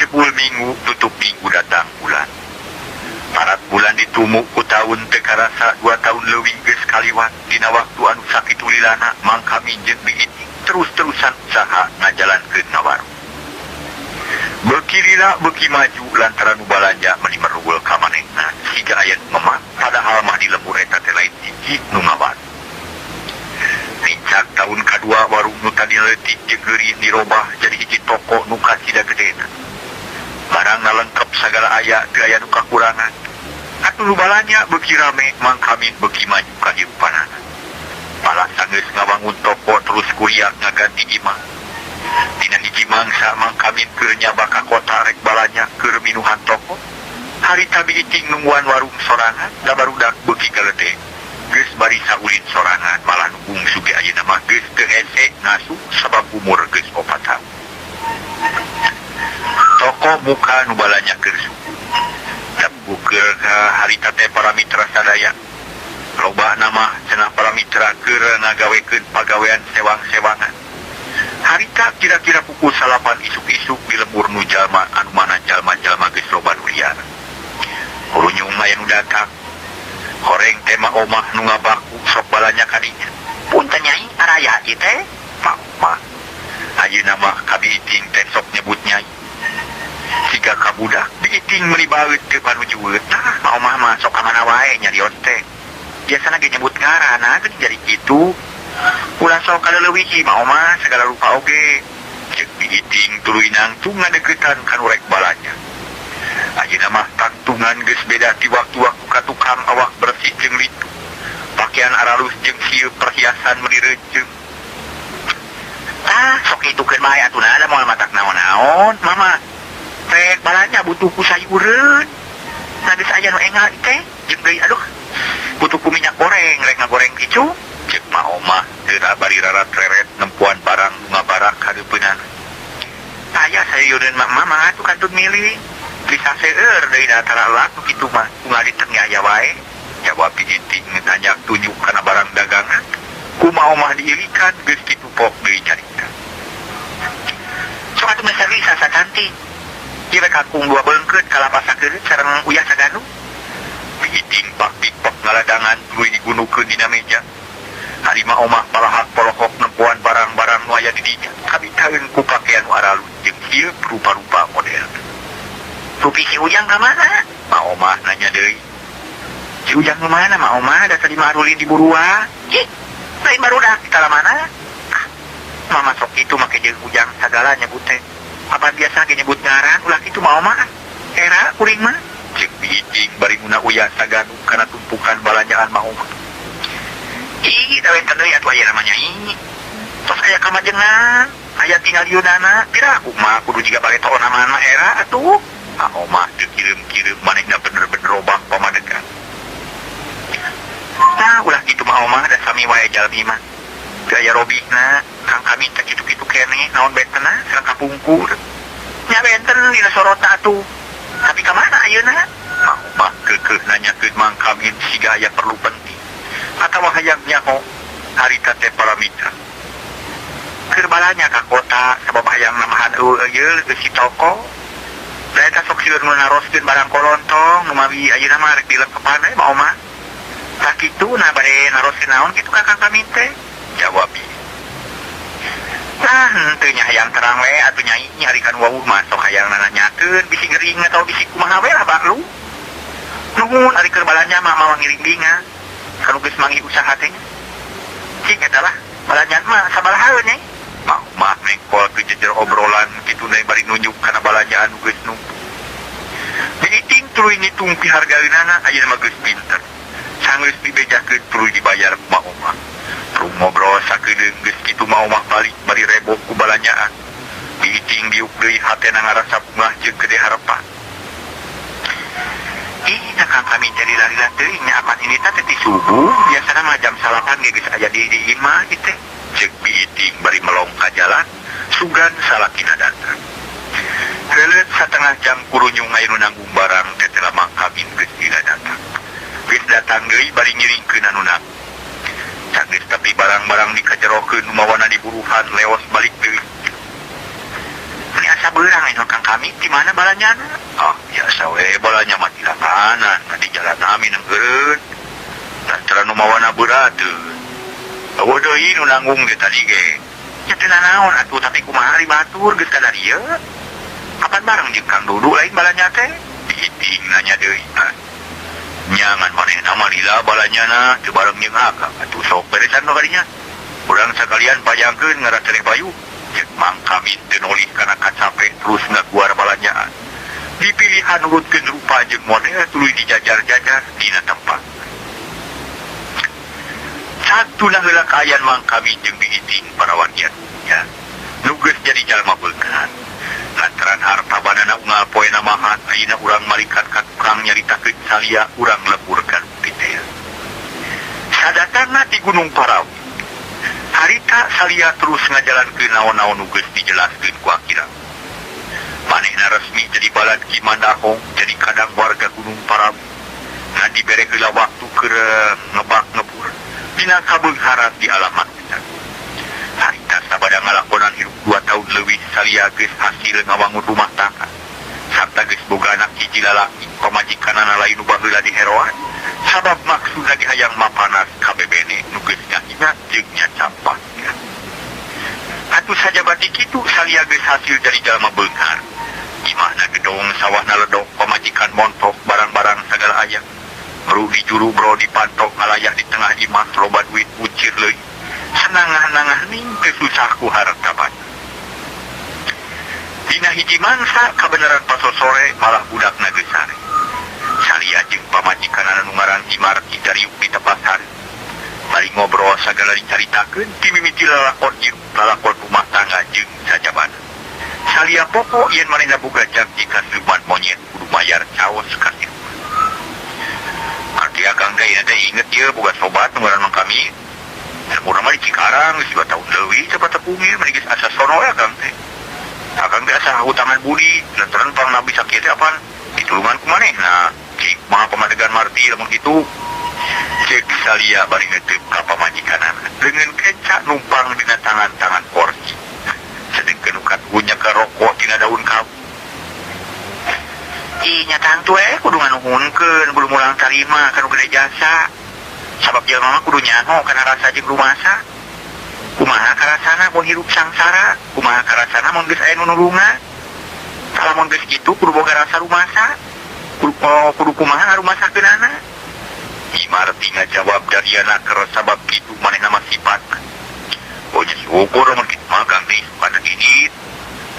jebul minggu tutup minggu datang bulan. Parat bulan ditumuk ku tahun teka rasa 2 tahun leuwih geus kaliwat dina waktu anu sakitu lilana Mang Kaming jeung Biiting terus-terusan usaha ngajalankeun ngawarung. Beuki lila beuki maju lantaran nu balanja meuli merugul ka manehna siga aya nu ngemak padahal mah di lembur eta teh lain hiji nu ngawarung. Lincak tahun kadua warung nu tadi leutik jeung geurin dirobah jadi hiji toko nu kasida gedena. Barang lengkap segala aya teu aya nu kakurangan. Atuh nu balanya beuki rame Mang Kaming beuki maju ka hirupanana. Pala sanggeus ngabangun toko terus kuliah ngaganti imah. Dina hiji mangsa Mang Kaming keur nyaba ka kota rek balanya keur minuhan toko. Harita Biiting nungguan warung sorangan da barudak beuki galedeg. Geus bari saulin sorangan malah nu bungsu ge ayeuna mah geus teu hese ngasuh sabab umur geus 4 taun. Toko muka nu balanya keur subuh. Buker ka harita teh para mitra sadaya. Loba nama cenah para mitra keur ngagawekeun pagawean sewang-sewangan. Harita kira-kira pukul 8 isuk-isuk di lembur nu jalma anu mana jalma-jalma geus loba nu liar. Kurunyung aya nu datang. Horeng teh mah omah nu ngabaku sok balanya kadinya. Punten Nyai araya ieu teh. Mah. Ayeuna mah ka Biiting teh sok nyebut Nyai. Siga ka budak Biiting meuli baeut teu panujueut. Tah omah mah sok ka mana wae nyarios teh. Biasana ge nyebut ngaranna geuning jadi kitu. Ulah sok kaleuwih mah omah segala rupa oge. Ceuk Biiting tuluy nangtung ngadeuketan ka nu rek balanya. Ayeuna mah tantungan geus beda ti waktu-waktu ka tukang awak bersih jeung litu. Pakaian aralus jeung sieup perhiasan meuli reujeng. Sok itukeun bae atuna da moal matak naon-naon, Mama. Rek balanya butuh ku sayureun. Geus aya nu engal teh jeung deui aduh. Butuh ku minyak goreng rek ngagoreng kicu. Ceuk mah omah teu bari rarat reret nempuan barang nu ngabarak hareupeunana. Aya sayureun mah Mama atuh kantun milih. Bisa seueur deui antara lat nu kitu mah kungali teu aya wae. Jawab Biiting nanya tunjuk kana barang dagangan. Kumaha omah diilikan geus kitu pok deui carita. Sok atuh mah servisa sacantik. Ieu rek kakung 2 beungkeut kalapasakeun sareng uyah saganu. Biiting pak-pikpok ngaladangan tuluy digunukeun dina meja. Hari mah omah palahak polohok nempuan barang-barang nu aya di dinya. Kabitaeun ku pakaian nu aralus jeung sieup rupa-rupa model. Rupi si Ujang ka mana? Ma omah nanya deui. Si Ujang ke mana Ma omah? Da tadi mah arulin di Burua. Ih, lain barudak di tala mana? Mama sok itu make jeung Ujang sagala nyebut teh. Apa biasa ge nyebut ngaran ulah kitu Ma omah? Era kuring mah. Ceuk Biiting bari muna uyah saganu kana tumpukan balanjaan Ma omah. Ih, dawen deui atuh aya namanya Nyai. Tos aya kamajengan, aya tinggal yudana, pira aku mah kudu jiga bage toon aman mah era atuh. Ma omah teu kirim-kirim manehna bener-bener robah pamadegan. Nah, ulah kitu mah omah da sami wae jalmi mah. Teu aya robihna, Kang Kaming teh kitu-kitu keneh, naon betena sareng kapungkur. Nya benten dina sorota atuh. Tapi ka mana ayeuna? Ma omah keukeuh nanyakeun Mang Kaming siga aya perlu penting. Atawa hayang nyaho harita teh para mitra. Keur balanya ka kota sabab hayang namahan eueuh geus si toko. Da eta sok sieun nu naroskeun barang kolontong nu mawi ayeuna mah rek dilengkepan we Ma omah. Tah kitu na bade naroskeun naon kitu ka Kang Kaming teh? Jawab ieu. Nah, teu nya hayang terang we atuh Nyai nyarikan wawuh mah sok hayang nanyakeun bisi ngering atawa bisi kumaha we lah baklu. Nuhun ari keur balanya mah mawa ngiring binga. Kanu geus manggi usaha teh. Cing eta lah balanya mah sabaraha Nyai? Mah mengkol ke jejer obrolan kitu deui bari nunjuk kana balanja anu geus numpuk. Biiting tuluy ngitung pihargaeunana ayeuna mah geus pinter. Sanggeus dibejakeun tuluy dibayar ku Ma omah. Rung ngobrol sakedeung geus kitu Ma omah balik bari reboh ku balanjaan. Biiting diuk deui hatena ngarasa bungah jeung gede harepan. Ih, Kang Kaming teh lila-lila teuing nya apan ini teh ti subuh, biasana mah jam 8 ge geus aya di imah kitu. Ceuk Biiting bari melong ka jalan, sugan salakina datang. Heuleut satengah jam kurunyung aya nu nanggung barang teh teh Mang Kaming geus dina datang. Geus datang deui bari ngiringkeun anu nanggung. Sanggeus tapi barang-barang dikajerokeun nu mawana diburuhan leos balik deui. Nya biasa berang ini kang kami di mana balanya? Biasa balanya mati kanan di jalan kami nenggeun. Lantaran umawana berat. Waduh ini nanggung ge tadi ge. Nya teu naon atuh tapi kumaha ari batur geus kana dieu. Kapan bareng jeung Kang Dudu lain balanya teh? Diiting nanya deui. Nyangan manehna mah lila balanyana teu bareng jeung akang atuh sok beresan no kadinya. Urang sakalian pajangkeun ngaratereh bayu. Cek Mang Kamin teu nolih kana kacape terus ngaguar balanyaan. Dipilihan nurutkeun rupa jeung model tuluy dijajar-jajar dina tempat. Satu na heula kaayaan Mang Kamin jeung diiting parawargian ya. Nu geus jadi jalma beungan. Lantaran harta banana unggal poe namahan ayeuna urang marikat ka tukang nyaritakeun salia urang leburkan pitea. Sadatanna di Gunung Parawi. Harita salia terus ngajalankeun naon-naon nu geus dijelaskeun ku akira. Manehna resmi jadi balad Ki Mandahong, jadi kadang warga Gunung Parawi. Ngan dibere heula waktu keur ngebak ngebur. Dina kabeungharan di alamat kita. Harita sabada ngalakonan hirup 2 tahun leuwih salia geus hasil ngawangun rumah tangga. Sarta geus boga anak hiji lalaki pamajikanana lain nu baheula diheroan. Sabab maksudna dihayang mapanas kabebene nu geus nyahina jeung nyacapat. Atuh saja batik kitu salia geus hasil dari jalma beunghar. Imahna gedong sawahna ledok pamajikan montok barang-barang sagala aya. Bro di juru bro dipantok ngalayak di tengah imah loba duit ucir leuy. Senangah-nangah ning teu susah ku hartaban. Dina hiji mangsa kabeneran paso sore malah budakna geus sare. Salia jeung pamajikanana nu ngaran Imarti dariuk di tepasar. Bari ngobrol sagala dicaritakeun ti mimiti lalakon ieu lalakon rumah tangga jeung sajabana. Salia pokok yen manehna boga janji ka siluman monyet kudu mayar caos ka dieu. Arti akang teh inget ieu boga sobat nu ngaran Mang Kami. Samuran mah di Cikarang geus 2 tahun leuwih coba tepungir meni geus asa sono ya akang teh. Akang teh asa hutangan budi lantaran pangna bisa kieu teh apaan? Ditulungan ku manehna. Cik maha pamadegan Marti lamun kitu. Cek salia bari ngeuteup ka pamajikanana. Leungeun kenca numpang dina tangan-tangan kursi. Sedengkeun ukat gunya ka rokok tina daun kawu. Nyatang tuh kudu nganuhunkeun kudu mulang tarima kanu gede jasa. Sabab jelema mah kudu nyaho kana rasa jeung rumasa. Kumaha karasana mun hirup sangsara, kumaha karasana mun geus aya nu nulungan. Lamun geus kitu kudu boga rasa rumasa. Kudu kumaha ngarumasakeunana. Imarti ngajawab dariana keur sabab kitu manehna mah sifat. Nya syukur mun kitu mah Kang teh pada gini.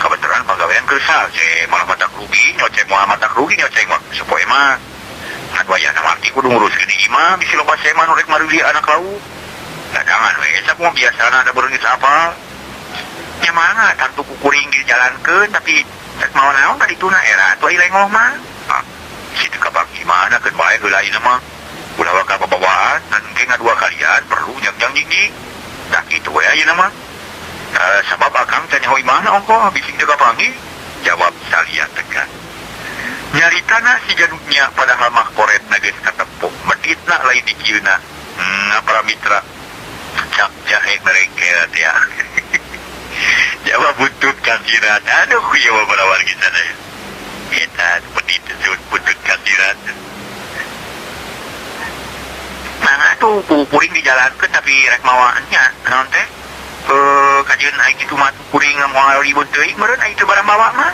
Kebetulan pagawean kersa, malah matak rugi, nyoceng matak rugi, nyoceng sepoe mah. Ngadwayana Marti kudu nguruskeun imah, bisi loba sema nu rek maruli anak lau. Dadangan we, sak mah biasana ada bereungit apa. Nya mangga tantu kukuring dijalankeun tapi rek mau naon ka dituna era atuh ilengoh mah. Situ kabak imahna keun bae heula ieu mah. Ulah waka babawaan dan ge ngadua kalian perlu jangjang jinggi. Da kitu we ayeuna mah. Sabab akang tanya hoi mana ongko bising jaga panggil jawab salia tegas nyaritana si januknya padahal mah koret nages katepuk meditna lain dikieuna para mitra cap jahe mereka ya jawab butut kandirat aduh ya wabala wargi sana kita medit butut kandirat mana tuh kuring dijalankan tapi rek mawaannya non teh kajian aing itu mah kuring moal ribut teuing meureun aing teu barang bawa mah.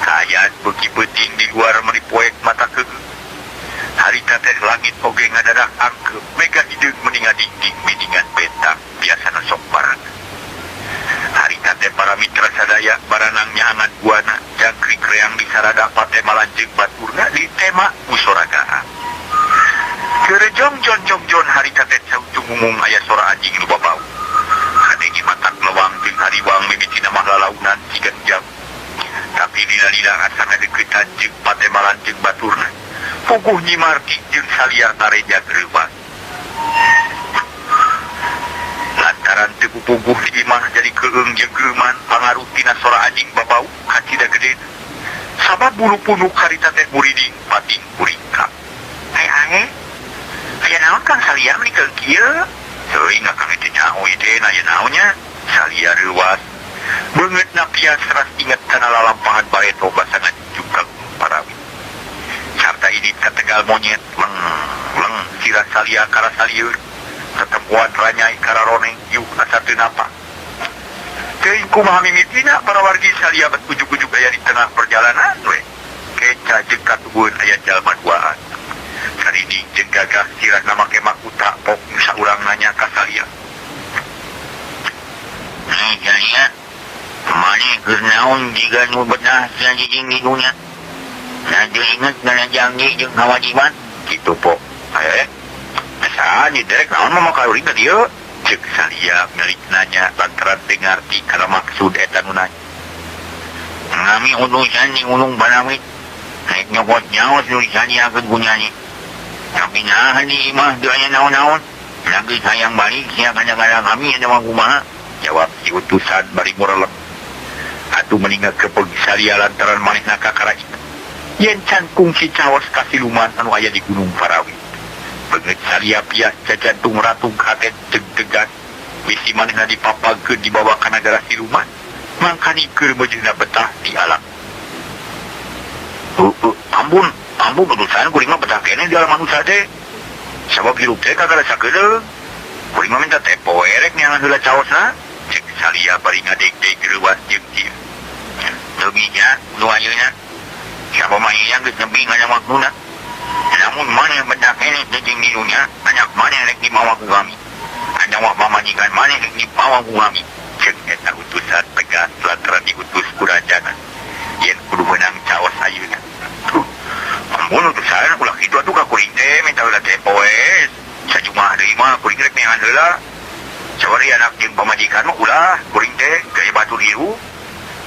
Kaayaan beuki peuting di luar meuli poek mata keuk. Harita teh langit oge ngadadak angkeup mega hideung mending ngadingding miningan bentang biasana sok barang. Harita teh para mitra sadaya baranang nyaangan buana jangkrik reang di sarada pate malanjeung baturna di tema musaragaan. Keurejong jon harita teh sautung umum aya sora anjing nu babau. Kadegi matak lewang jeung hariwang mimitina mah lalaunan sigan jam. Tapi lila-lila asana deukeutan jeung patemalan jeung baturna. Puguh Nyi Marti jeung salia tareja greuwas. Lantaran teu puguh di imah jadi keung jeung geuman pangaruh tina sora anjing babau kacida gede. Sabab bulu punuk harita teh muriding pating kuringka. Aya naon Kang salia meuni keung kieu? Teuing akang teh nyaho ide na aya naonnya salia reuwas banget napias ras inget kana lalampahan Bareto basangan juga Parawi. Sarta ini kategal monyet leng sirah salia kara salieur ketemuan ranyai kara roneng yuk asa teu napa. Teuing kumaha mimitina para wargi salia bet ujug-ujug aya di tengah perjalanan we. Keca jeung katuhun aya jalma duaan. Sarini jeung gagah sirah na make makuta pok saurang nanya ka salia. Jaya mane keur naon jiga nu bedah sajijing di dunia. Nanti ingat dengan janji jeung kewajiban kitu po. Asa ni derek naon mah kalori ka dieu? Ceuk salia milik nanya lantaran dengarti kana maksud eta nu nanya. Ngami urusan di ulung banamit. Naik nyobot nyaos nulisan akeun gunyani. Tapi nahan di imah teu aya naon-naon. Lagi sayang balik sia kadang-kadang kami ada mah kumaha? Jawab si utusan bari murelep. Atuh meninggal ke salia lantaran manehna kakara itu. Yen can kungsi caos kasiluman anu aya di Gunung Parawi. Beungeut salia pias cacantung ratung katet deg-degan. Bisi manehna dipapagkeun dibawa ka nagara siluman. Mangkani keur meujeuhna betah di alam. Ampun utusan kuring mah betah keneh di alam manusia teh. Sabab hirup teh kagak rasa kedeung. Kuring mah minta tepo erek neangan heula caosna. Cek salia bari ngadeg-deg leuwas jeung dieu. Leuwihnya nu ayeuna siapa mah yang geus nepi nganya maksudna. Namun maneh betah keneh jeung di dunia, banyak maneh rek dibawa ku kami. Anda mah pamajikan maneh rek dibawa ku kami. Cek eta utusan tegas lantaran diutus ku rajana. Yen kudu meunang caos ayeuna. Ampun utusan ulah kitu atuh ka kuring teh minta heula tempo we. Sajumah deui mah kuring rek neangan heula. Sawari anak jeung pamajikan mah ulah kuring teh gaya batur hiru.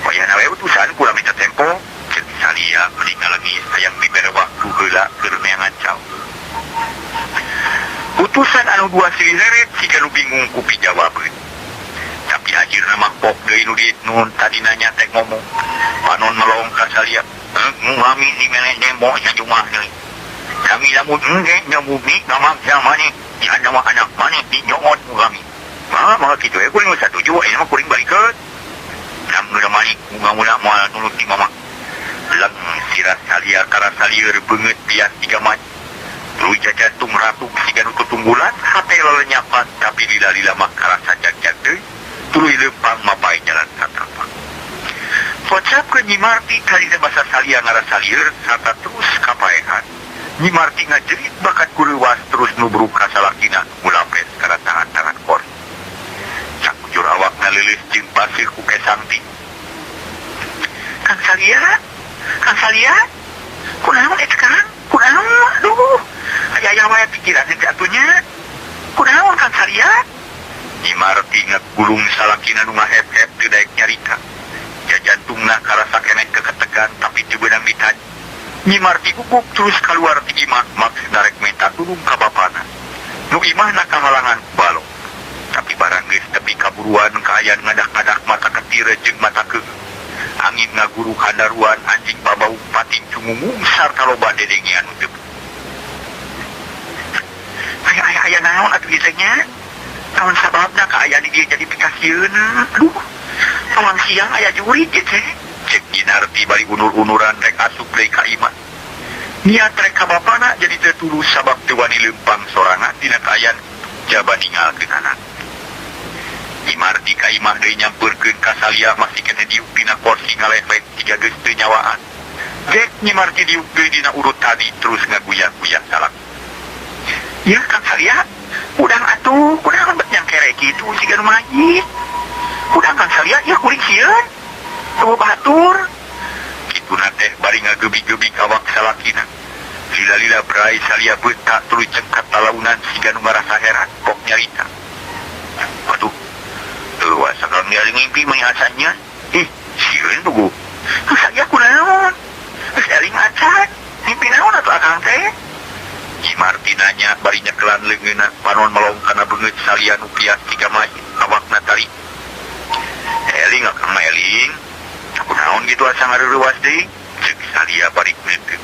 Payahna we utusan kula minta tempo. Cek salia meuli lagi hayang dibere waktu heula keur neangan caos. Utusan anu dua silih leret sika nu bingung ku pijawabeun. Tapi ajirna mah pok deui nu diit nun tadi nanya teh ngomong. Panon melong ka salia. Ngami di meneh dembo sajumah deui. Kami lamun engge nyambumi ngamaksa maneh di andawa anak maneh di nyongot ku kami. Mah kitu we kuring satuju aya mah kuring balikeun. Namun maneh mula moal nurut di mama. Leng sirah salia kara salieur beungeut pias tiga mah. Tuluy jajantung ratu siga nu tutunggulan hate lelenyapan tapi lila-lila mah karasa jag-jag deui. Tuluy leumpang mapai jalan satapak. Pocapkeun Nyi Marti kalina basa salia ngara salieur sarta terus kapaehan. Nyi Marti ngajerit bakat kuleuwas terus nubruk ka salakina mulapes kana tangan-tangan kor. Sakujur awakna leuleus jeung pasir ku kesangti. Kang Salia, kunaon eta Kang? Kunaon? Aduh, aya wae pikiran teh atunya. Kunaon Kang Salia? Nyi Marti ngagulung salakina nu ngahep-hep teu daek nyarita. Jantungna karasa keneh keketegan tapi teu beunang ditanya. Nyi Marti guguk terus keluar ti imah maksudna rek minta tulung ka bapana. Nu imahna kahalangan balok. Tapi barang geus tepi kaburuan kaayan ngadak-ngadak mata ketir jeung mata keung. Angin ngaguru handaruan anjing babau pating cungungung sarta loba dedenge anu teu. Aya naon atuh ieu teh nya? Naon sababna kaayaan ieu jadi pikasieun? Aduh. Awang siang aya jurit ieu teh. Cek Ginarti bari unur-unuran rek asup deui ka imah. Niat rek ka bapana jadi teu tulus sabab teu wani leumpang sorangan dina kaayaan jaba ninggalkeun anak. Imarti ka imah deui nyampeurkeun ka salia masih keneh diuk dina kursi ngalehlet tiga geus teu nyawaan. Dek Nyi Marti diuk deui dina urut tadi terus ngaguyak-guyak salak. Ya Kang Salia, udang atuh, kunaon bet nyangkere kitu siga nu mayit. Udang Kang Salia, ya kuring sieun. Teu batur. Kituna teh bari ngagebi-gebi awak salakina. Lila-lila berai salia beuta tuluy cengkat talaunan siga nu ngarasa heran pok nyarita. Aduh. Wah, sakal ningali mimpi menyasannya. Sieun tugu. Saya kunaon? Geus eling acan. Mimpi naon atuh akang teh? Nyi Marti nanya bari nyekelan leungeunna panon melong kana beungeut salia nu pias tiga mayit awakna tari. Eling akang mah eling. Kunaon kitu asa ngareurewas deui? Ceuk salia bari neuteun.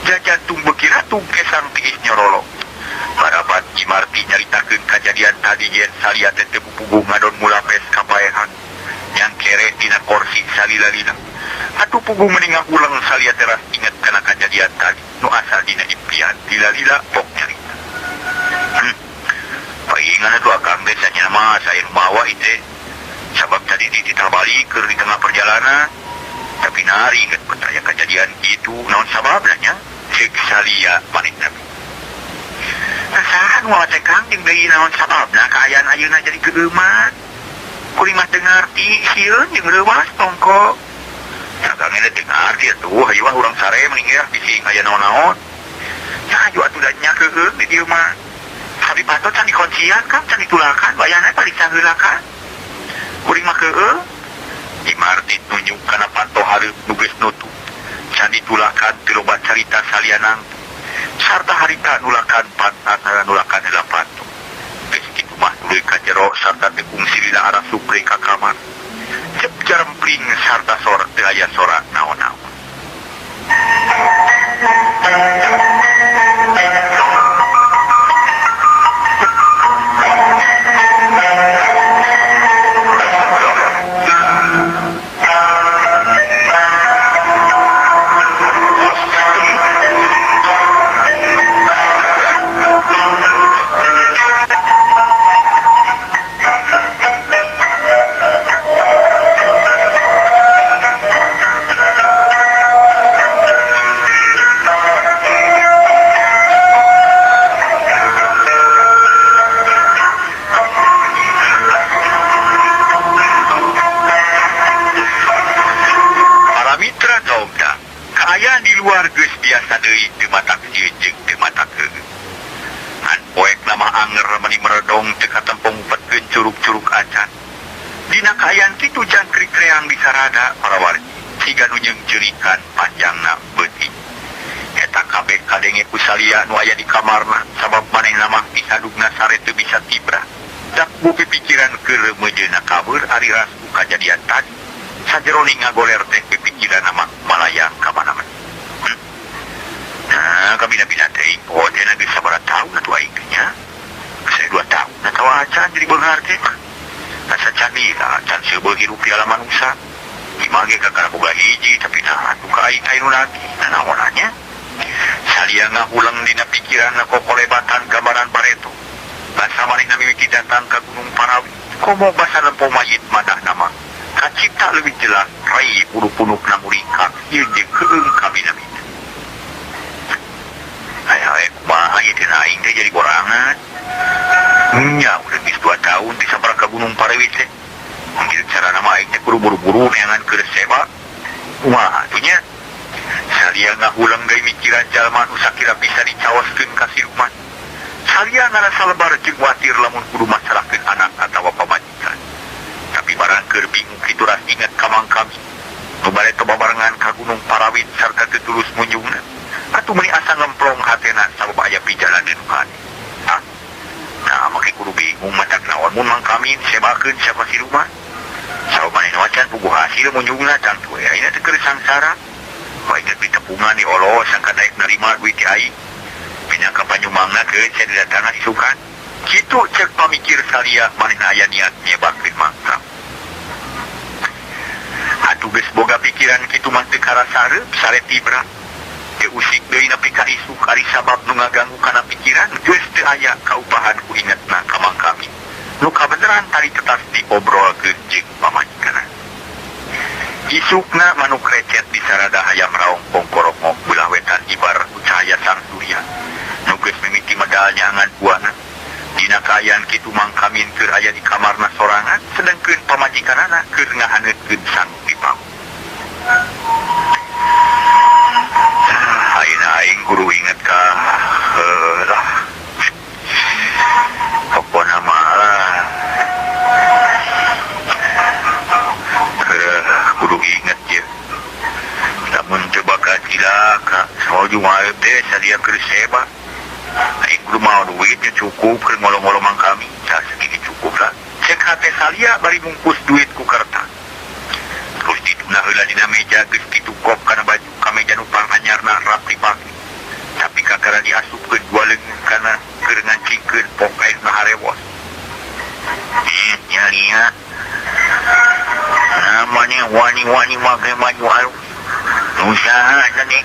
Jajantung beuki ratu kesang tiis nyorolo. Parabat Nyi Marti nyaritakeun kajadian tadi yen salia teh teu puguh ngadon mulapes kapaehan. Nya yang kere tina kursi salila-lila. Atuh pugu meningang ulang salia teras ingat kana kejadian tadi nu asal dina impian lila-lila pok nyarita. Paingan atuh akang desanya mah saya bawa itu sabab tadi dititah balik ke di tengah perjalanan tapi nari ingat percaya kejadian itu naon sababnya cek salia panik nabi. Nasahan wae teh Kang jeung deui naon sababna kaayaan ayeuna jadi geuman. Kuring mah teu ngarti sieun jeung leuwas tongko. Kang ini teu ngarti atuh hayu mah urang sare meninggal bising aya naon-naon. Ya aju atuh da nyakeun di dieu mah. Abi patot can dikuncian Kang can ditulakan bayana pariksa heula Kang. Kuring mah keeuh. Imarti tunjuk kana panto hareup nu geus nutup. Can ditulakan teu loba carita salianang. Sarta harita nulakan pantat nulakan heula panto. Geus kitu mah tuluy ka jero sarta teu kungsi lila arah supri ka kamar. Cep jarempling sarta sor teu aya sora naon-naon. Sarada para wargi siga nu jeung ceurikan panjangna beuti eta kabeh kadenge ku salia nu aya di kamarna sabab manehna mah disadugna sare teu bisa tibra dak bupi pikiran keur mejeuna kabeur ari rasku kajadian tadi sajeroning ngagoler teh pikiranna mah malayang ka mana-mana. Nah kami bina teh poe teh geus sabaraha taun atuh aing nya geus 2 taun atawa acan jadi beunghar teh asa can lila can seubeul hirup di alam manusia image kakara boga hiji tapi nah atuh ka aing nu lagi naonanya salia ngahulang dina pikiranna kokolebatan gambaran Pareto basa manehna mimiti datang ka Gunung Parawi komo basa lempau mayit madah nama kacipta leuwih jelas rai punu-punukna murika ieu jeung heueung kabina-bina. Aya kumaha ieu teh aing teh jadi borangan. Nya udah geus 2 tahun di sabaraha ka Gunung Parawi teh. Mungkin cara nama aing teh kudu buru-buru neangan keur seba. Kumaha atuh nya? Salia ngahulang deui mikiran jalma nu sakira bisa dicaoskeun ka siluman. Salia ngarasa lebar jeung watir lamun kudu masalahkeun anak atawa pamajikan. Tapi barang keur bingung kitu ras inget ka Mang Kami. Nu bade teu babarengan ka Gunung Parawi sarta teu tulus munjungna. Atuh meuni asa ngemplong hatena sabab aya pijalan nu kade. Nah, make kudu bingung matak naon mun Mang Kami sebakeun siapa siluman. Sabab manehna wacan puguh hasil munjungna can tuh ayeuna teu keur sangsara. Bae inget ditepungan di olo sangka daek narima duit ti aing. Pinang ka Banyumangna keun saya didatangan isukan. Kitu cek pamikir salia manehna aya niat nyebakeun Mang Kami. Atuh geus boga pikiran kitu mah teu karasa reup sare tibra. Teu usik deui nepi ka isuk ari sabab nu ngaganggu kana pikiran geus teu aya kaubahan ku ingetna ka Mang Kami. Nu kabeneran tadi tetas diobrolkeun jeung pamajikanna. Isukna manuk recet di sarada hayam raong pongkorokmo belah wetan ibar ku cahaya sang surya. Nu geus mimiti medal nyangan buana. Dina kaayaan kitu Mang Kami keur aya di kamarna sorangan sedengkeun pamajikanana keur ngahaneutkeun sang pipau. Ayeuna aing kudu inget ka lah. Pokona mah kudu inget je. Lamun teu bakal cilaka, saujung arep teh sadia keur seba. Aing kudu mau duitnya cukup keur ngolo-ngolo Mang Kami, tah segini cukup lah. Cek hate salia bari bungkus duit ku kertas. Terus dituna heula dina meja geus kitu kop kana baju kameja nu panganyarna rapi pagi. Tapi kakara diasupkeun dua leungeun kana keur ngancingkeun pok air na harewos. Nya lia. wani make maju alus. Nusaha jani.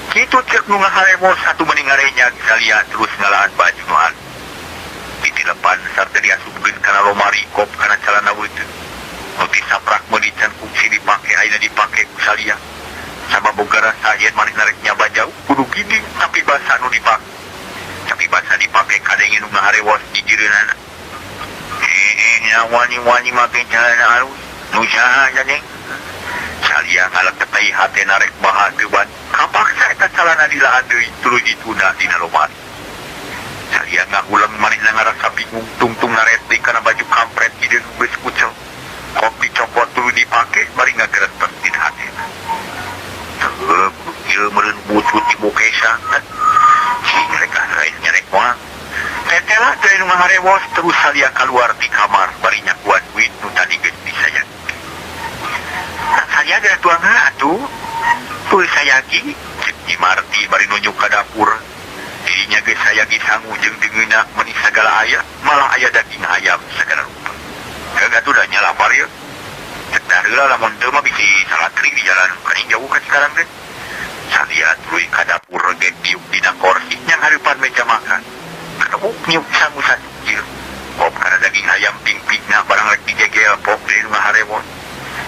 Kitu cek nu ngaharemos atuh mending ngarenya Salia terus ngalaan baju nu alus. Di depan sarta dia subkeun kana lomari kop kana calana weuteut. Nu disaprak meuli can fungsi dipake ayeuna dipake ku Salia. Sabab boga rasa yen maneh narek nyaba jauh kudu gini tapi basa nu dipake. Tapi basa dipake kadenge nu ngaharewos di jireunana. Wani make calana alus. Nusaha jani. Salia ngaleketai hate narek baha teuban. Kapaksa eta calana dilaan deui tuluy dituna dina lomari. Salia ngahulang maneh ngarasa bingung tungtung ngaret deui kana baju kampret hideung geus kucel. Kok dicopot tuluy dipake bari ngageretes dina hatena. Teuh, ieu meureun bucut ibu Kesa. Si mereka nyerek moal. Tetela teh nu ngaharewos terus Salia kaluar di kamar bari nyakuan duit nu tadi geus disayang. Salia geus tuang atuh. Tuh sayaki, cek Marti bari nunjuk ka dapur. Dirinya geus sayaki sangu jeung deungeuna meuni sagala aya, malah aya daging ayam sagala rupa. Gagatuh da nya lapar ye. Cek heula lamun teu mah bisi salatri di jalan kaning jauh ka Cikarang teh. Salia tuluy ka dapur ge diuk dina kursi nya hareupan meja makan. Kaduk niuk sangu sajil. Kop kana daging ayam ping-pingna barang rek dijegel pok deui nu ngaharewon.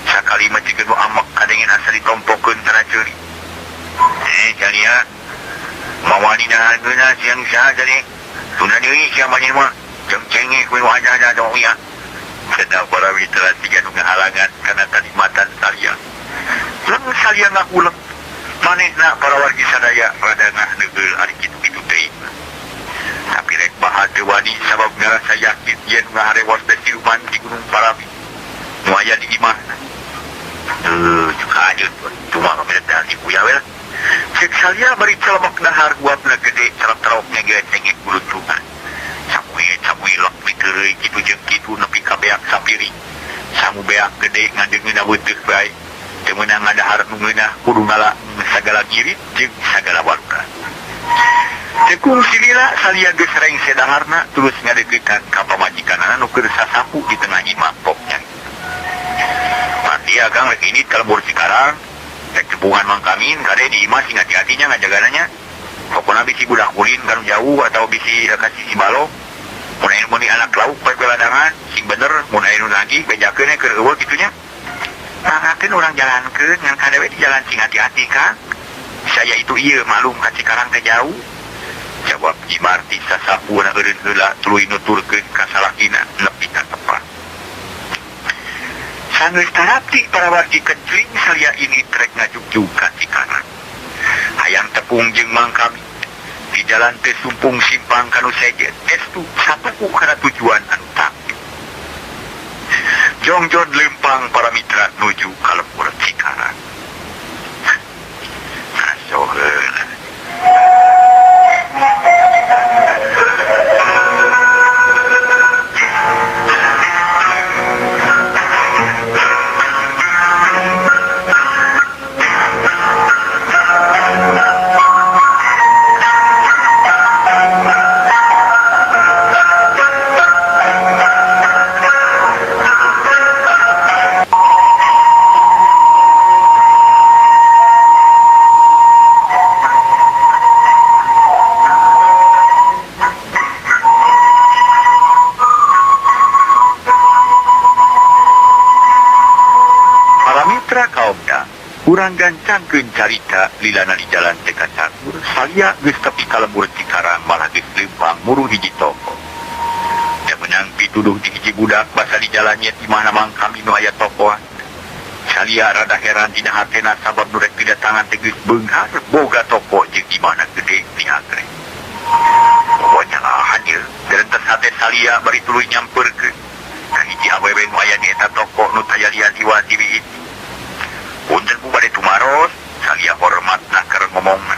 Sakali mah jika nu amek kadengin asa ditompokeun kana ceuri. Jalia mawani nahangeuna siang saha jadi. Tuna deui sia maneh mah jeung cengeng ku wajah dong ya. Sedang para mitra tiga nu ngahalangan kana kalimatan Salia. Lang Salia ngakuleng. Manehna para wargi sadaya rada ngahnegeul ari kitu-kitu teh. Tapi rek baha teu wani sabab ngarasa yakin yen ngaharewos teh siluman di Gunung Parabi. Nu aya di imahna. Juga aja cuma kami datang ibu ya wel. Cek Salia beri celemak dahar guapna gede cerap-cerapnya gede cengek bulu cungan. Samui lok dikeureuy kitu jeung kitu nepi ka beak sapiri. Samu beak gede ngadeungeuna beuteuk bae. Teu meunang ngadahar nu ngeunah kudu ngala sagala ngirit jeung sagala warga. Tekung silila Salia geus rengse daharna terus ngadeukeun ka pamajikanana nu keur sasapu di tengah imah popnya. Iya Kang, ini kalebur Cikarang cek cepungan mangkamin kade di imah sing hati-hatinya ngajagananya pokoknya bisi budak kulin kan jauh atau bisi kasih si balok mun aya meni anak lauk bae beladangan sing bener mun aya nu lagi bejakeun keur eueuh kitunya pangakeun urang jalankeun ngan kadewe di jalan sing hati-hati Kang saya itu ieu malum ka Cikarang teh jauh jawab Jimarti sasapuana eureun heula tuluy nuturkeun ka salakina nepi ka tepat. Sanggeus tarapti para wargi kencring Salia ini trek ngajuk-juk ka Cikarang. Hayang tepung jeung mangkami. Di jalan teh sumpung simpang kanu sejet. Estu satuku kana tujuan anu tapi. Jongjon lempang para mitra nuju ka lembur Cikarang. Nasoheun. Urang gancangkeun carita lilana di jalan teka cakur Salia geus tepi ka lembur Cikarang malah geus leumpang muruh hiji toko. Da meunang pituduh di hiji budak basa di jalannya di mana mangkami nu aya tokoan. Salia rada heran dina hatena sabab nu rek pidatangan teh geus beunghar boga toko jeung di mana gede pihagrek. Pokoknya lahan ieu derentes hate Salia bari tuluy nyampeurkeun ka hiji awewe nu aya di eta toko nu tayalian iwa-tiwi itu. Punten bu bade tumaros, Salia hormat nak keur ngomongna.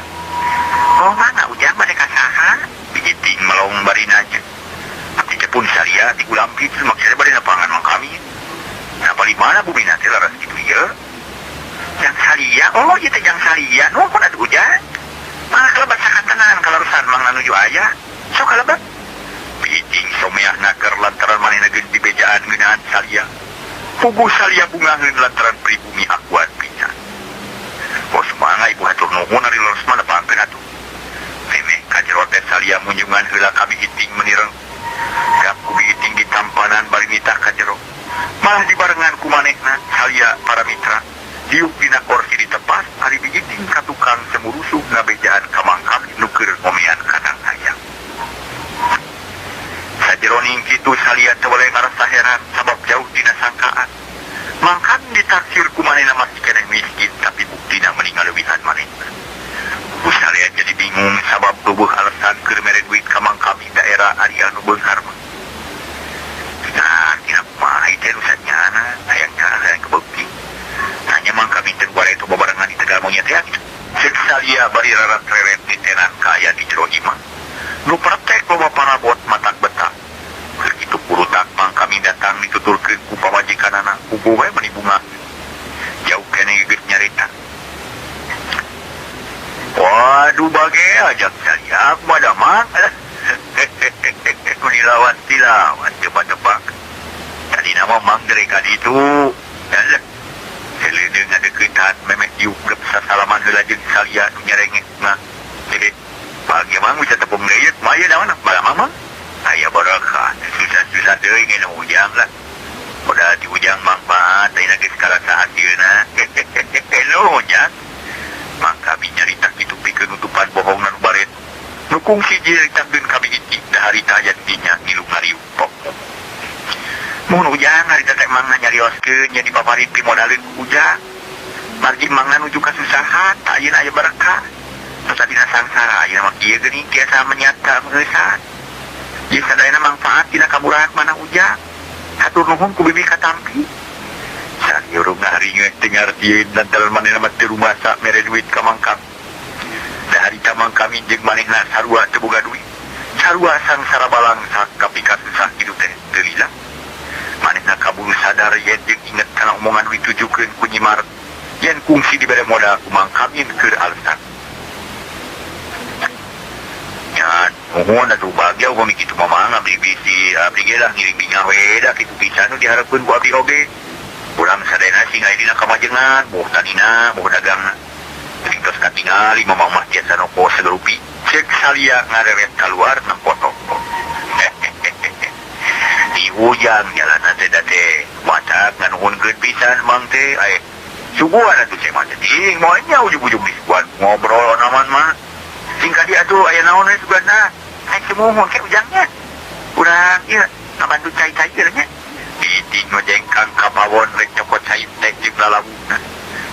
Oh mana ujang bade ka saha? Bijiting melong bari nanya. Abdi teh pun Salia di Gulampi teh maksudna bade napangan mang kami. Nah bali mana bu mina teh laras kitu ieu? Jang Salia, oh ieu teh jang Salia. Nu kun atuh ujang. Malah kalebat sakantenan kalarusan mangna nuju aya. Sok kalebat. Bijiting someah nak keur lantaran manehna geus dibejaan ngeunaan Salia. Pugu salia bungangeun lantaran pribumi akuan pisan. Bos mangga ibu hatur nuhun ari leres mana pangkeun atuh. Meme kajero teh salia munjungan heula kami iting menireng. Gap kubi iting di tampanan bari nitah kajero. Malah dibarengan ku manehna salia para mitra. Diuk dina kursi di tepas ari bijiting ka tukang semurusuh ngabejaan ka mangkam nu keur ngomean kadang hayang. Sajeroning kitu salia teu boleh ngarasa heran sabab jauh dina sangkaan. Mangkan ditaksir ku manehna masih keneh miskin tapi buktina meninggal lebihan manehna. Salia jadi bingung sabab tubuh alasan keur mere duit ka mangkam di daerah ari anu beunghar mah. Nah, kira kumaha teh nu sanyana hayang cara kebukti. Hanya mangkam teh gore itu babarengan di Tegal Monyet ya. Cek salia bari rarat reret di tenan kaya di jero imah. Nu praktek loba parabot matak betah. Begitu burutak mangkam datang dituturkeun ku pamajikanana kubu we meuni bunga. Jauh kene geus nyarita. Waduh bage ajak salia aku mah damang. Kuni lawan tilawat cepat-cepat. Tadi nama mang dereka ditu. Yalah. Seledeung ngadeuketan memek diuk ke sasalaman heula jeung salia nu nyarengeh mah. Jadi bagi mang bisa tepung deui mah ieu naon bala mang. Aya barokah. Susah-susah deui ngeun ujang lah. Udah di ujang manfaat ayeuna geus karasa hasilna. Hello ujang. Maka nyarita kitu pikeun nutupan bohong nu baret. Nu kungsi nyaritakeun kami iti dahari tayat dinya ngilu ngariuk pok. Mun ujang harita teh mangna nyarioskeun nya dipaparin pimodaleun ku ujang. Margi mangna nuju kasusahan, tak ayeuna aya berkah. Terus dina sangsara ayeuna mah kieu geuning tiasa menyata meusan. Ieu sadayana manfaat dina kaburahan mana ujang. Hatur nuhun ku bibi katampi. Sanyurung ngaringeun teu ngartieun lantaran manehna mah teu rumasa mere duit ka mangkam. Da harita mangkam jeung manehna sarua teu boga duit. Sarua sangsara balangsak kapika susah hidup teh teu lila. Manehna kabulu sadar yen jeung inget kana omongan ditujukeun ku Nyimar yen kungsi dibere modal ku mangkamin keur alasan. Ya, nuhun atuh bagya upami kitu mamang abdi bisi abdi ge lah ngiring binga we da kitu pisan nu dihareupeun ku abdi oge. Urang sadayana sing aya dina kamajengan, boh tanina, boh dagangna. Ringkos katingali mamang mah tiasa nopo segerupi. Cek salia ngareret kaluar nempoto. Di ujang jalanan teh date matak nganuhunkeun pisan mang teh aya suguhan atuh cek mah ting moalnya ujug-ujug diskuan ngobrol naman mah sing kadi atuh aya naon we sugana ai semuhun ke ujangnya urang ieu ngabantu cai-cai teh nya diting ngojengkang ka pawon rek copot cai teh jeung lalabuna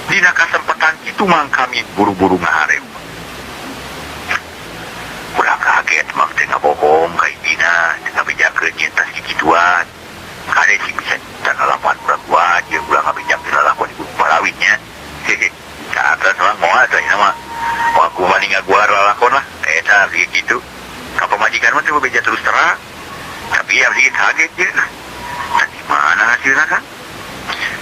dina kasempatan kitu mang kami buru-buru ngaharep urang kaget mang teh ngabohong ka dina ngabejakeun yen tas kituan kade sing bisa tanalapan urang kuat jeung urang ngabejakeun lalakon ibu parawitnya hehe kata soal moal teh nama aku mani ngaguar lalakon lah eta kitu ka pamajikan mah teh beja terus terang tapi abdi kaget je tadi mana hasilna kan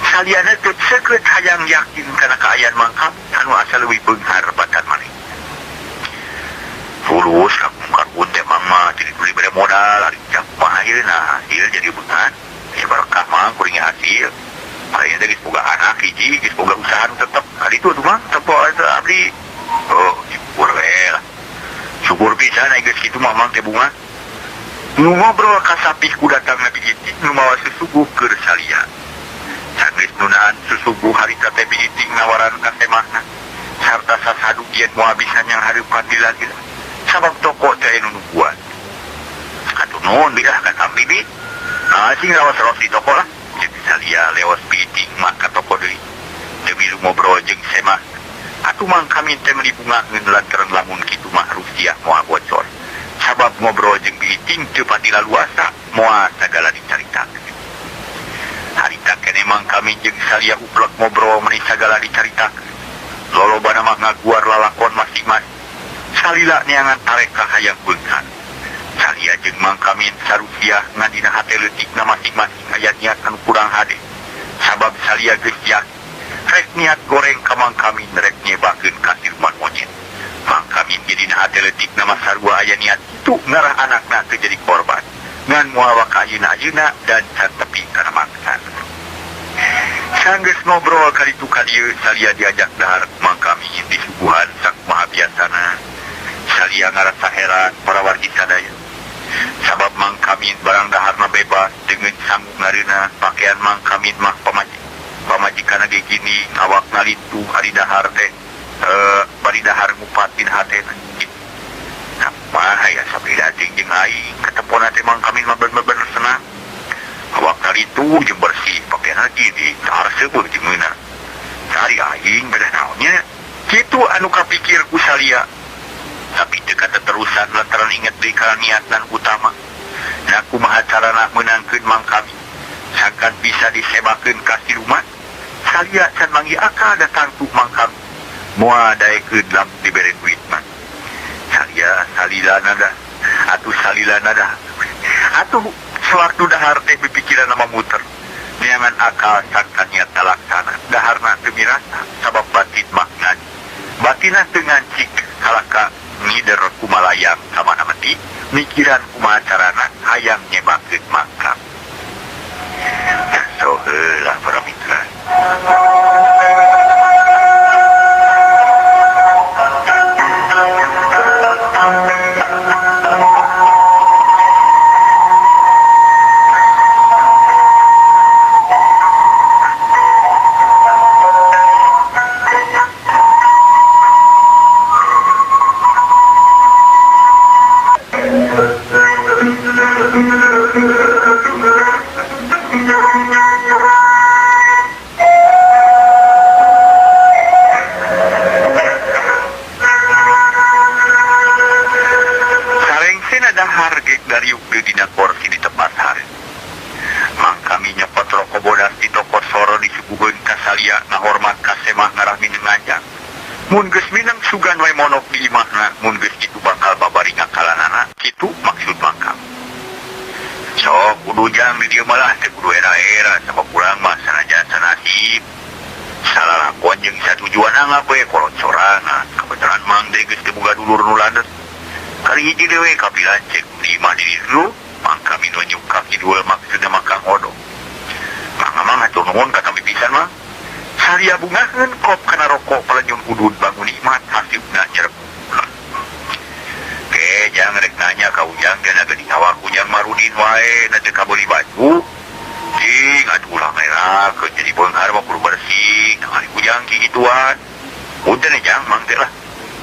saliana teu seukeut hayang yakin kana kaayaan mangkam anu asa leuwih beunghar batan maneh fulus karbun teh mang mah jadi beri modal ari jak ayeuna hasil jadi beunghar berkah mah kuring hasil ayeuna teh geus boga anak hiji geus boga usaha tetep ari tu mah tepo abdi oh syukur we lah syukur pisan aya geus kitu mah mang teh bunga nu ngobrol ka sapih ku datang na bijiting nu mawa susuguh keur salia sanggeus nunaan susuguh harita teh bijiting nawaran ka semahna sarta sasadu yen moal bisa nyang hareupan lila-lila sabab toko teh anu nubuat atuh nuhun bilah ka bibi sing lawas ros di toko lah jadi salia lewas bijiting mah ka toko deui demi ngobrol jeung semah atuh mang kami teh meuli bungakeun lantaran lamun kitu mah rusiah moal bocor sabab ngobrol jeung bijiting teu pati laluasa moal sagala dicaritakeun harita kene mang kami jeung salia uplek ngobrol meuni sagala dicaritakeun lolobana mah ngaguar lalakon masing-masing salila neangan tareka hayang beunghar salia jeung mang kami sarusiah ngan dina hate leutikna masing-masing aya niat anu kurang hade sabab salia geus yakin rek niat goreng ka mang kami rek nyebakeun ka Silman Monyet mang kami jadi na hate leutikna mah sarua aya niat kitu ngarah anakna teu jadi korban ngan moal ka ayeuna dan can tepi kana mangsan Sanggeus ngobrol kali itu kadieu salia diajak dahar mang kami di suguhan sak maha biasana. Salia ngarasa heran para wargi sadaya. Sabab mang kami barang daharna bebas dengan sanggup ngareuna pakaian mang kami mah pamajikan ge gini awak ngalitu hari dahar teh bari dahar ngupatin hatena. Nah, ya sabida jeung aing ketepona teh mang kami mah bener-bener senang. Awak kali itu jeung bersih pakaian lagi di dahar seubeung jeung meuna. Cari aing bedah naonnya. Kitu anu kapikir ku salia. Tapi dekat terusan lantaran inget deui ka niatan utama. Na kumaha carana meunangkeun mang kami. Sangkan bisa disebakeun ka si rumah. Salia can manggi akal datang tu mang kami. Moal daekeun lam dibere duit mah. Salia salilana dah. Atuh salilana dah. Atuh sewaktu dahar teh pikiran nama muter. Neangan akal sangkan niat talaksana. Daharna teu mirasa sabab batin makna. Batina teu ngancik kalaka ngider kumalayang sama namati mikiran kumaha carana hayang nyebakeun makam. So heula para mitra. Mun geus minang sugan wae monok di imahna, mun geus kitu bakal babari ngakalanana, kitu maksud mangkam. Sok kudu jang di dieu malah teh kudu era-era sabab urang mah sanajan sanasib. Salalakon jeung satujuan ngabe korocorana, kebetulan mang deui geus teu boga dulur nu landes. Kali hiji dewe kapilan cek di imah di dieu, mangkam nu nyuka kidul maksudna makang odo. Mang hatur nuhun ka kami pisan mah. Salia bungaheun kop kana rokok palenyun udud bangun nikmat hasibna nyerep. Ke jang rek nanya ka ujang dan agak dihawak ujang marudin wae na teu kabeli baju. Cing atuh ulah merah ke jadi beunghar mah kudu bersih. Nah ujang kigituan. Udah jang mang teh lah.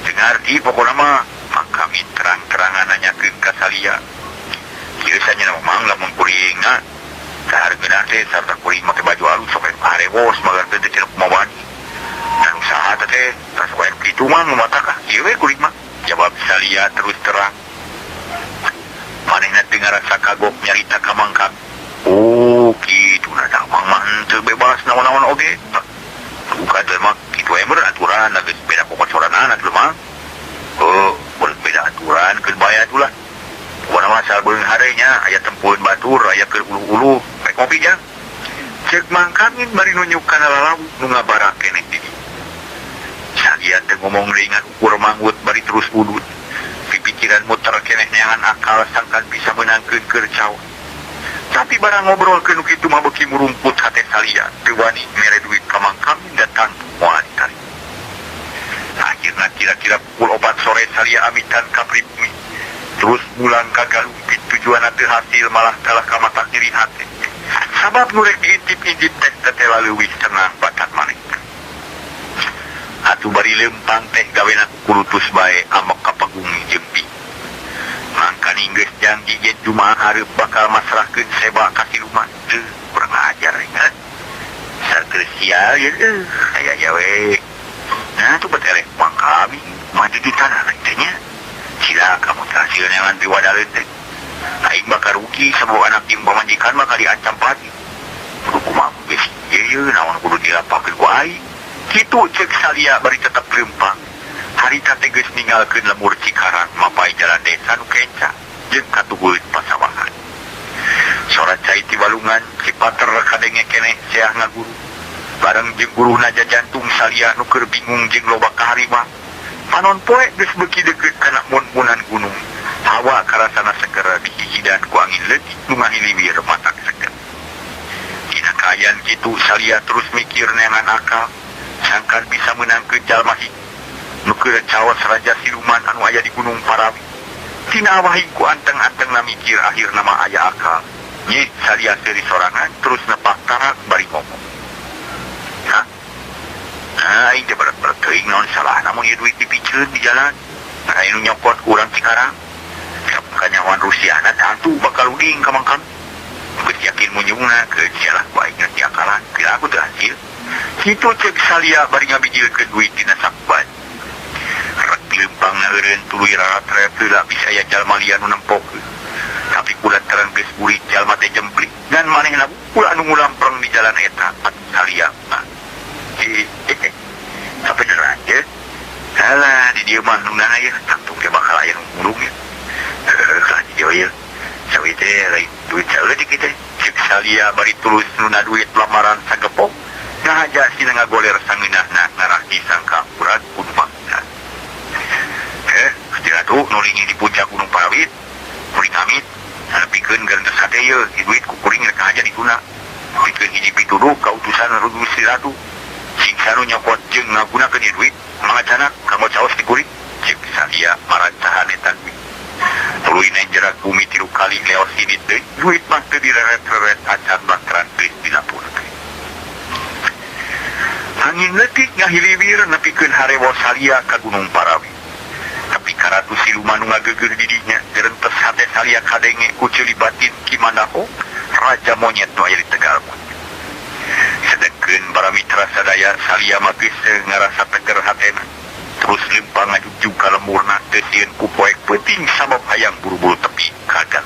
Dengar di pokona mah mang kami terang-terangan nanyakeun ka Salia. Kieu sanya mang lamun kuringna sahargeuna teh sarta kuring make baju alus sok arewos magar teh cenah kumawani. Dan usaha teh taswae kitu mah matakah kieu we kuring mah. Jawab Salia terus terang. Manehna teu ngarasa kagok nyarita ka mangkam. Oh, kitu na da mang mah teu bebas naon-naon oge. Bukan teh mah kitu ember aturan geus beda pokok soranana teh mah. Oh, beda aturan keun bayar ulah. Wana masal beung harenya aya tempueun batur aya keur ulu-ulu rek ngopi jang. Cek mangkangin bari nu nyukan lalawu nu ngabarak keneh di. Sagia teh ngomong dengan ukur manggut bari terus udut. Pikiran muter keneh neangan akal sangkan bisa menangkeun keur cawa. Tapi barang ngobrol ke nu kitu mah beuki murumput hate Salia teu wani mere duit ka mangkangin datang moal ditarik. Akhirna kira-kira pukul 4 sore Salia amitan ka pribumi. Terus bulan kagalumpit tujuan teu hasil malah kalah ka mata nyeri hati. Sabab nurek diintip-intip teh laleuwih tenang batat maneh. Atuh bari lempang teh gawena kulutus bae amek ka pagumi jeung pi. Mangka ninggeus janji jen jumaah hareup bakal masrahkeun seba ka si rumah. Teu kurang ajar ingat. Sarteu sial ye aya we. Nah tuh beterek mang kami maju di tanah teh nya. Sila kamu terhasil neangan piwadaleun teh. Aing bakal rugi sabab anak jeung pamajikan bakal diancam pati. Kudu kumaha geus ieu naon kudu dilapakeun ku aing. Kitu cek Salia bari tetep lempang. Harita teh geus ninggalkeun lemur Cikarang mapai jalan desa nu kenca jeung katugueun pasawahan. Sorat cai ti balungan cipater kadenge keneh seah ngaguru. Bareng jeung guruhna jajantung Salia nu keur bingung jeung loba kaharima. Panon poe geus beuki deukeut kana mun-munan gunung. Hawa karasana seger dihijidan ku angin leutik nu ngahiliwir matak seger. Dina kaya Yan gitu Salia terus mikir neangan akal sangkan bisa menang ke jalmahi nuker cawas raja siluman anu aya di Gunung Parawi tina wahi ku anteng-anteng na mikir akhir nama aya akal nyi Salia seri sorangan terus nepak tarak bari ngomong hah? Aing teh berat-berat teuing naon salah namun ieu duit dipikeun di jalan aya nu nyokot urang Cikarang kanyawan Rusiana tentu bakal uding ka mangkam geus yakin munyungna ke jalan baik ngerti akalan kira aku teu hasil kitu cek Salia bari ngabijilkeun duit dina sakban rek leumpangna eureun tuluy rarat heula bisa aya jalma liar nu nempokeun tapi kulantaran geus burik jalma teh jemplik dan manehna ulah anu ngulampreng di jalan eta Salia beneran ya alah di dieu mah nunana ya tantung ge bakal aya nu ngulung ya ya sawi teh lain duit saeutik kita cek Salia bari tulus nuna duit lamaran sagepok ngahaja sina ngagoler sangeunahna ngarahdi sangka urat kudu makna Gusti Ratu nulingi di puncak Gunung Parawit kuring amit nepikeun geus sate ye duit ku kuring rek aja diguna pikeun hiji pituduh ka utusan Gusti Ratu sing saru nyokot jeung ngagunakeun ieu duit mangacana kamu caos di kuring cek Salia marancahan eta duit tuluy nenjerak bumi 3 kali leos ini teh duit mah teu direret-reret acan bakaran geus dilapurkeun angin leutik ngahiliwir nepikeun harewo Salia ka Gunung Parawi tapi karatu siluman nu ngageugeur di dinya gerentes hate Salia kadenge ku ceuli batin Ki Mandako raja monyet nu aya di Tegal sedengkeun para mitra sadaya Salia mah geus ngarasa teger hatena terus lempang ngajujug ka lemurna teu sieun ku poek peuting sabab hayang buru-buru tepi kagal